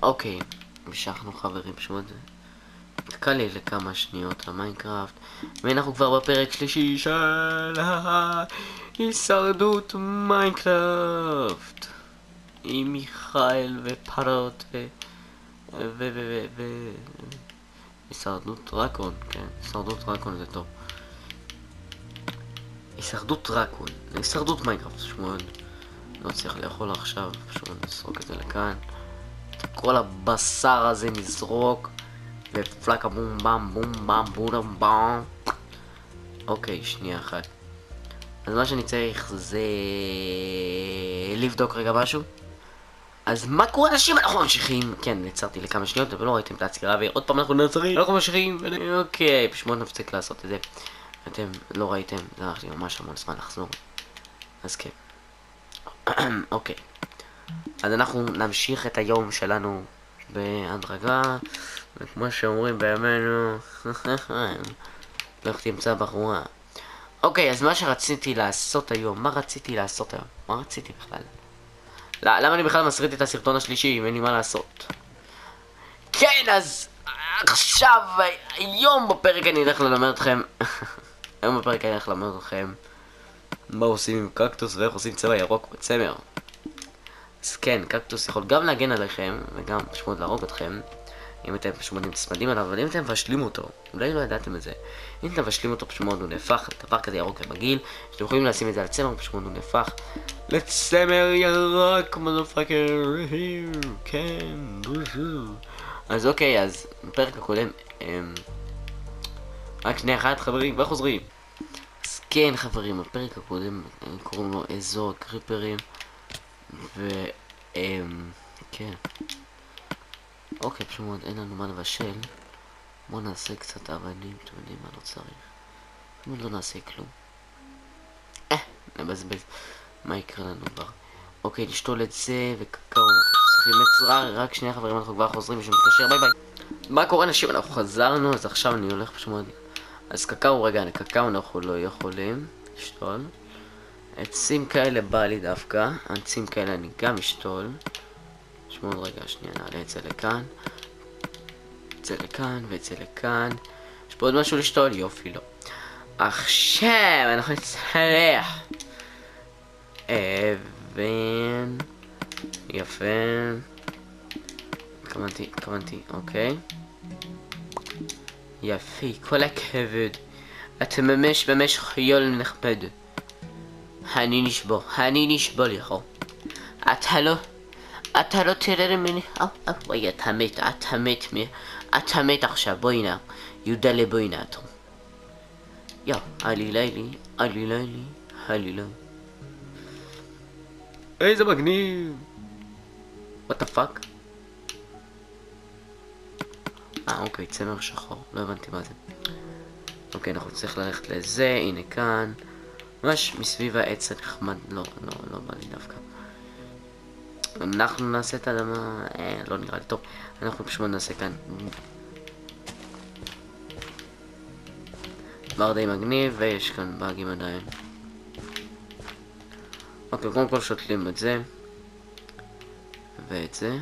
אוקיי, המשכנו חברים, פשוט קל לי לכמה שניות המיינקראפט, ואנחנו כבר בפרק שלישי של הישרדות מיינקראפט עם מיכאל ופרות הישרדות דרקון, כן, הישרדות דרקון זה טוב. הישרדות דרקון, הישרדות מיינקראפט, שמואל לא צריך לאכול עכשיו, פשוט נזרוק את זה לכאן. כל הבשר הזה נזרוק ופלקה בום במ בום במ בום במ. אוקיי, שנייה אחת. אז מה שאני צריך זה לבדוק רגע משהו. אז מה קורה אנשים? אנחנו ממשיכים. כן, נעצרתי לכמה שניות אבל לא ראיתם את העצירה ועוד פעם אנחנו נעצרים. אנחנו ממשיכים. אוקיי, פשוט נפסיק לעשות את זה. אתם לא ראיתם, זה הלך לי ממש המון זמן לחזור. אז כן. אוקיי, אז אנחנו נמשיך את היום שלנו בהדרגה, וכמו שאומרים בימינו, לך תמצא בחורה. אוקיי, אז מה שרציתי לעשות היום, מה רציתי בכלל? למה אני בכלל מסריט את הסרטון השלישי אם אין לי מה לעשות? כן, אז עכשיו, היום בפרק אני אלך ללמד אתכם מה עושים עם קקטוס ואיך עושים צבע ירוק בצמר. אז כן, קקטוס יכול גם להגן עליכם וגם פשוט להרוג אתכם אם אתם פשוט נצמדים עליו, אבל אם אתם מבשלים אותו, אולי לא ידעתם את זה, אם אתם מבשלים אותו פשוט הוא נהפך לדבר כזה ירוק ומגעיל, שאתם יכולים לשים את זה על צמר, פשוט הוא נהפך לצמר ירוק, מודפאקר, כן, אז אוקיי, אז בפרק הקודם, רק שנייה אחת חברים, וחוזרים. אז כן חברים, בפרק הקודם קוראים לו אזור הקריפרים, כן. אוקיי, פשוט מאוד אין לנו מה לבשל. בואו נעשה קצת אבנים, אתם יודעים מה, לא צריך. אם לא נעשה כלום. נבזבז. מה יקרה לנו כבר? אוקיי, נשתול את זה וקקאו. צריכים מצרה, רק שנייה חברים, אנחנו כבר חוזרים, מישהו מתקשר, ביי ביי. מה קורה אנשים? אנחנו חזרנו, אז עכשיו אני הולך פשוט מאוד. אז קקאו, רגע, קקאו אנחנו לא יכולים לשתול. עצים כאלה בא לי דווקא, עצים כאלה אני גם אשתול. שמוד רגע, שנייה, נעלה את זה לכאן. את זה לכאן, ואת זה לכאן. יש פה עוד משהו לשתול? יופי, לא. עכשיו, אנחנו נצטרך אבן. יפה. התכוונתי, אוקיי. יפי, כל הכבוד. אתה ממש חייל נכבד. אני נשבע לך. אתה לא תראה ממני. וואי, אתה מת עכשיו, בואי נא. יודלה בואי נא אתו. יא, עלי לילי. איזה מגניב. what the fuck? אוקיי, צמר שחור, לא הבנתי מה זה. אוקיי, אנחנו צריך ללכת לזה, הנה כאן. ממש מסביב העץ הנחמד, לא בא לי דווקא. אנחנו נעשה את האדמה, לא נראה לי טוב. אנחנו פשוט נעשה כאן דבר די מגניב, ויש כאן באגים עדיין. אוקיי, קודם כל שותלים את זה ואת זה.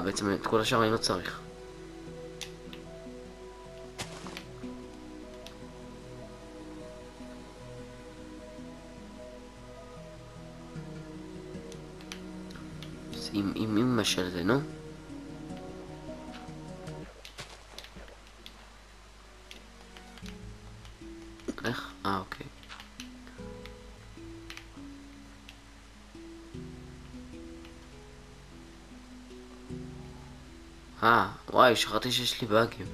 בעצם את כל השאר אני לא צריך. עם משל זה, נו? איך? אוקיי. וואי, שכחתי שיש לי באגים.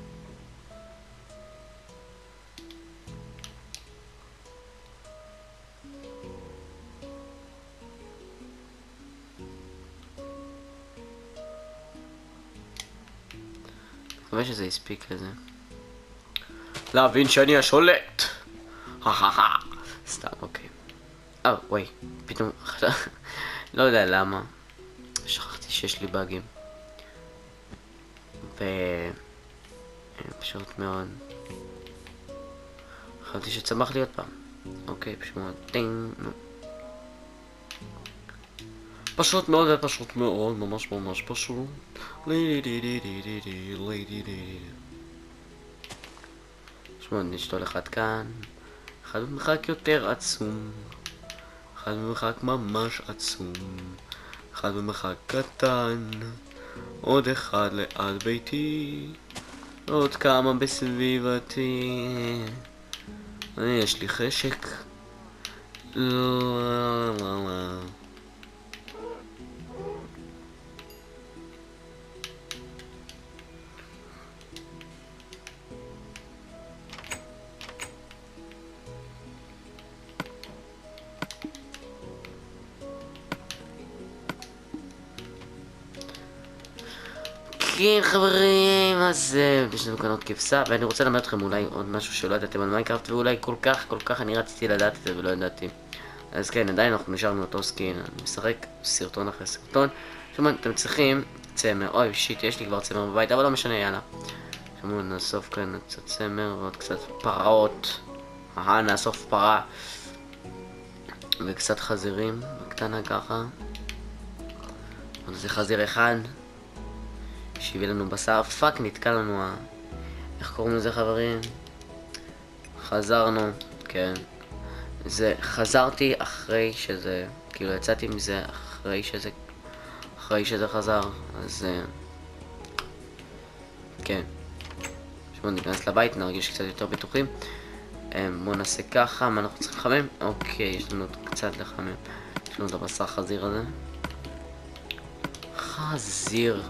מקווה שזה יספיק לזה. להבין שאני השולט. סתם, אוקיי. וואי, פתאום לא יודע למה שכחתי שיש לי באגים. פשוט מאוד חשבתי שצמח לי עוד פעם. אוקיי, פשוט מאוד טינג. פשוט מאוד ופשוט מאוד, ממש ממש פשוט. שמע, נשתול אחד כאן, אחד במרחק יותר עצום, אחד במרחק ממש עצום, אחד במרחק קטן, עוד אחד ליד ביתי, עוד כמה בסביבתי. יש לי חשק. לא, לא, לא. כן חברים, אז יש לנו כאן עוד כבשה, ואני רוצה ללמד אתכם אולי עוד משהו שלא ידעתם על מיינקראפט, ואולי כל כך אני רציתי לדעת את זה ולא ידעתי. אז כן, עדיין אנחנו נשארנו אותו סקין, אני משחק סרטון אחרי סרטון. שמעו, אתם צריכים צמר, אוי שיט, יש לי כבר צמר בבית, אבל לא משנה, יאללה. שמעו, נאסוף כאן קצת צמר ועוד קצת פרות. נאסוף פרה. וקצת חזירים, בקטנה ככה. זה חזיר אחד. שיביא לנו בשר, פאק, נתקע לנו איך קוראים לזה חברים? חזרנו, כן. זה, חזרתי אחרי שזה, כאילו יצאתי מזה אחרי שזה חזר, אז כן. בואו ניכנס לבית, נרגיש קצת יותר בטוחים. בואו נעשה ככה, מה אנחנו צריכים לחמם? אוקיי, יש לנו קצת לחמם. יש לנו את הבשר חזיר הזה. חזיר.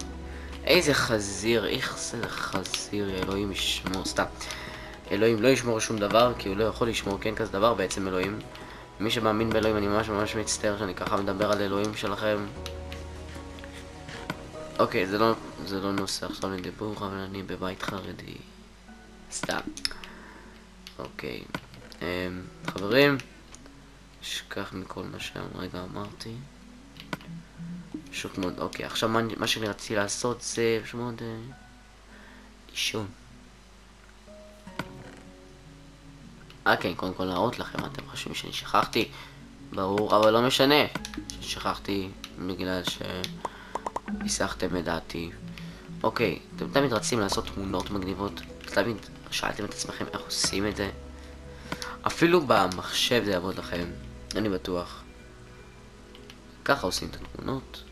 איזה חזיר, איך זה חזיר, אלוהים ישמור, סתם. אלוהים לא ישמור שום דבר, כי הוא לא יכול לשמור כן כזה דבר, בעצם אלוהים. מי שמאמין באלוהים, אני ממש מצטער שאני ככה מדבר על אלוהים שלכם. אוקיי, זה לא נושא עכשיו לדיבור, אבל אני בבית חרדי. סתם. אוקיי. חברים, שכח מכל מה שהרגע אמרתי. פשוט מאוד, אוקיי, עכשיו מה שאני רציתי לעשות זה פשוט מאוד לישון. כן, קודם כל להראות לכם, אתם חושבים שאני שכחתי? ברור, אבל לא משנה. שכחתי בגלל שהסחתם את דעתי. אוקיי, אתם תמיד רצים לעשות תמונות מגניבות. תמיד שאלתם את עצמכם איך עושים את זה. אפילו במחשב זה יעבוד לכם, אני בטוח. ככה עושים את התמונות.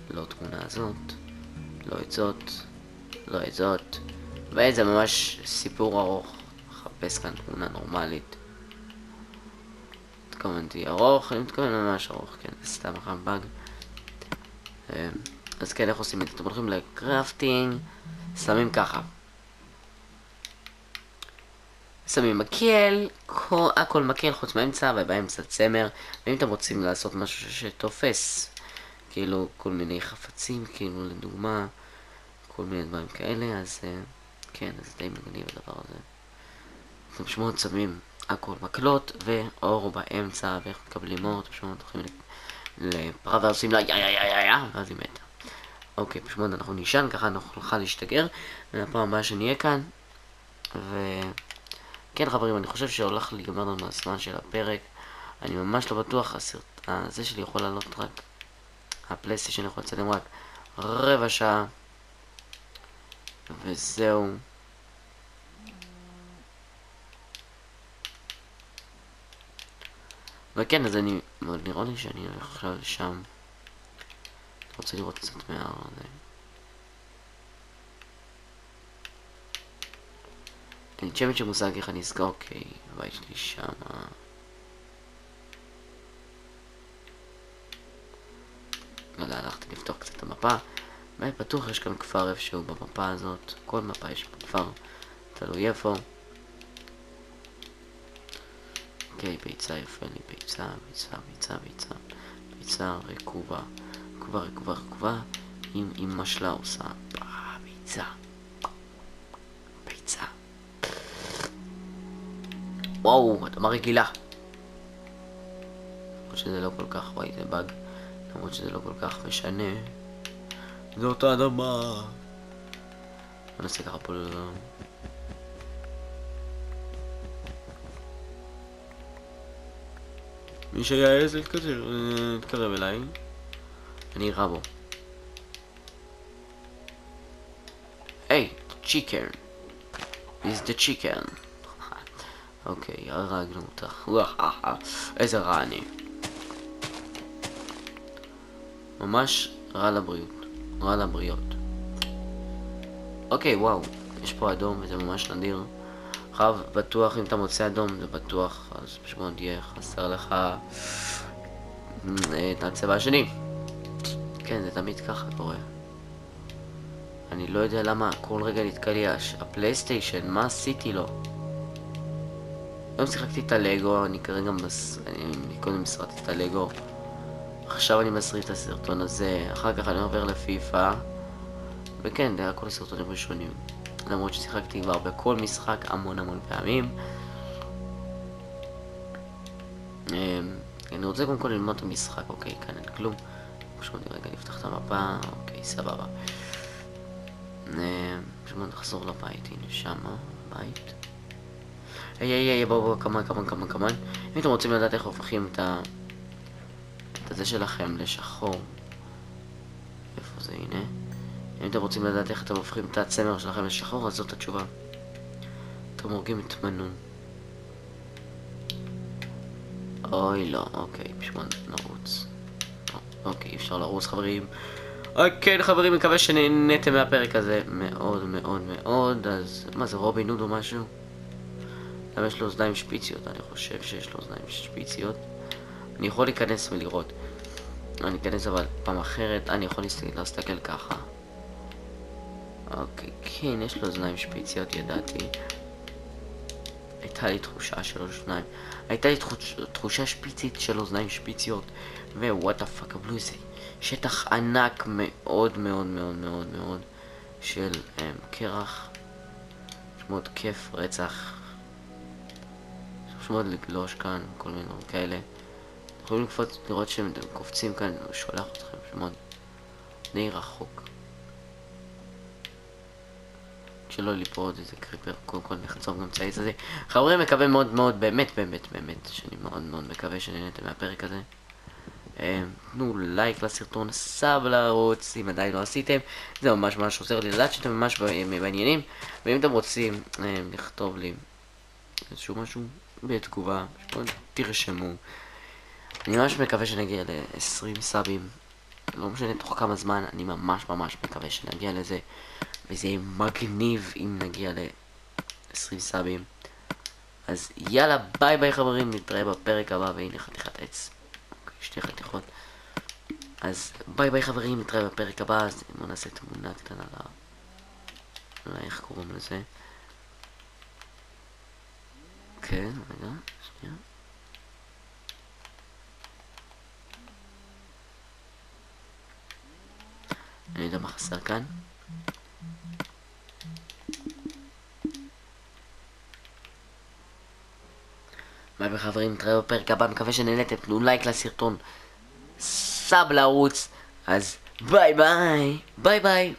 לא תמונה הזאת, לא את זאת, לא את זאת. וזה ממש סיפור ארוך. מחפש כאן תמונה נורמלית. התכוונתי ארוך, אני מתכוון ממש ארוך, כן, זה סתם אחר באג. אז כן, איך עושים את זה? אתם הולכים לקראפטינג, שמים ככה. שמים מקל, הכל מקל חוץ מהאמצע, ובאמצע צמר. ואם אתם רוצים לעשות משהו שתופס, כאילו כל מיני חפצים, כאילו לדוגמה, כל מיני דברים כאלה, אז כן, אז די מגניב הדבר הזה. אתם שמות שמים הכל מקלות ואור באמצע, ואיך מקבלים אור, אתם שמות הולכים לפרה ועושים לה יא, ואז היא מתה. אוקיי, פשוט אנחנו נשען, ככה אנחנו נוכל להשתגר, ולפעם הבאה שנהיה כאן. כן חברים, אני חושב שהולך להיגמר לנו הזמן של הפרק. אני ממש לא בטוח, זה שלי יכול לעלות רק, הפלייסטיישן יכול לצלם רק רבע שעה, וזהו. וכן, אז נראה לי שאני הולך עכשיו לשם. אני רוצה לראות קצת מההר הזה. אין צ'מט שמושג איך אני אזכר, אוקיי, הבית שלי שמה. לא יודע, הלכתי לפתוח קצת את המפה. בטוח יש כאן כפר איפשהו במפה הזאת. כל מפה יש פה כפר, תלוי איפה. אוקיי, ביצה יפה לי, ביצה רקובה. רקובה. עם אמא שלה עושה ביצה. וואו, אדמה רגילה. למרות שזה לא כל כך, וואי זה באג. למרות שזה לא כל כך משנה. זאת האדמה. בוא נעשה ככה פה מי שיעז להתקרב אליי, אני אירה בו. היי, צ'יקן. is the chicken. אוקיי, הרגנו אותך. איזה רע אני. ממש רע לבריאות. רע לבריות. אוקיי, וואו. יש פה אדום וזה ממש נדיר. עכשיו, בטוח אם אתה מוצא אדום זה בטוח, אז פשוט יהיה חסר לך את הצבע השני. כן, זה תמיד ככה קורה. אני לא יודע למה כל רגע נתקע לי הפלייסטיישן, מה עשיתי לו? היום שיחקתי את הלגו, אני כרגע אני קודם מסרתי את הלגו. עכשיו אני מסריט את הסרטון הזה, אחר כך אני עובר לפיפה. וכן, זה היה כל הסרטונים ראשונים. למרות ששיחקתי כבר בכל משחק המון פעמים. אני רוצה קודם כל ללמוד את המשחק, אוקיי, כאן אין כלום. פשוט רגע נפתח את המפה, אוקיי, סבבה. פשוט נחזור לבית, הנה שמה, בית. היי, בואו, כמובן. אם אתם רוצים לדעת איך הופכים את הזה שלכם לשחור. איפה זה, הנה. אם אתם רוצים לדעת איך אתם הופכים את הצמר שלכם לשחור, אז זאת התשובה. אתם הורגים את מנון. אוי לא, אוקיי, בשביל נרוץ. אוקיי, אפשר לרוץ חברים. כן חברים, מקווה שנהנתם מהפרק הזה מאוד. אז מה זה, רובין הוד או משהו? למה יש לו אוזניים שפיציות? אני חושב שיש לו אוזניים שפיציות. אני יכול להיכנס ולראות. אני אכנס אבל פעם אחרת. אני יכול להסתכל ככה. אוקיי, כן, יש לו אוזניים שפיציות, ידעתי. הייתה לי תחושה של אוזניים. הייתה לי תחושה שפיצית של אוזניים שפיציות. ווואט הפאק, קבלו זה. שטח ענק מאוד של קרח. שמות כיף רצח. שמות לגלוש כאן, כל מיני דברים כאלה. יכולים לקפוץ, לראות שהם קופצים כאן, הוא שולח אתכם שמות די רחוק. שלא ליפול עוד איזה קריפר, קודם כל נחצוב גם צעיץ הזה. חברים, מקווה מאוד, באמת, שאני מאוד מקווה שנהנתם מהפרק הזה. תנו לייק לסרטון, סאב לערוץ, אם עדיין לא עשיתם. זה ממש עוזר לי לדעת שאתם ממש בעניינים. ואם אתם רוצים לכתוב לי איזשהו משהו בתגובה, תרשמו. אני ממש מקווה שנגיע ל-20 סאבים. לא משנה תוך כמה זמן, אני ממש מקווה שנגיע לזה. וזה יהיה מגניב אם נגיע ל-20 סאבים. אז יאללה, ביי חברים, נתראה בפרק הבא. והנה חתיכת עץ, שתי חתיכות. אז ביי חברים, נתראה בפרק הבא. אז בואו נעשה תמונה קטנה איך קוראים לזה. כן, רגע, שנייה. אני יודע מה חסר כאן. ביי חברים, נתראה בפרק הבא, מקווה שנהנתם, תנו לייק לסרטון, סאב לערוץ, אז ביי.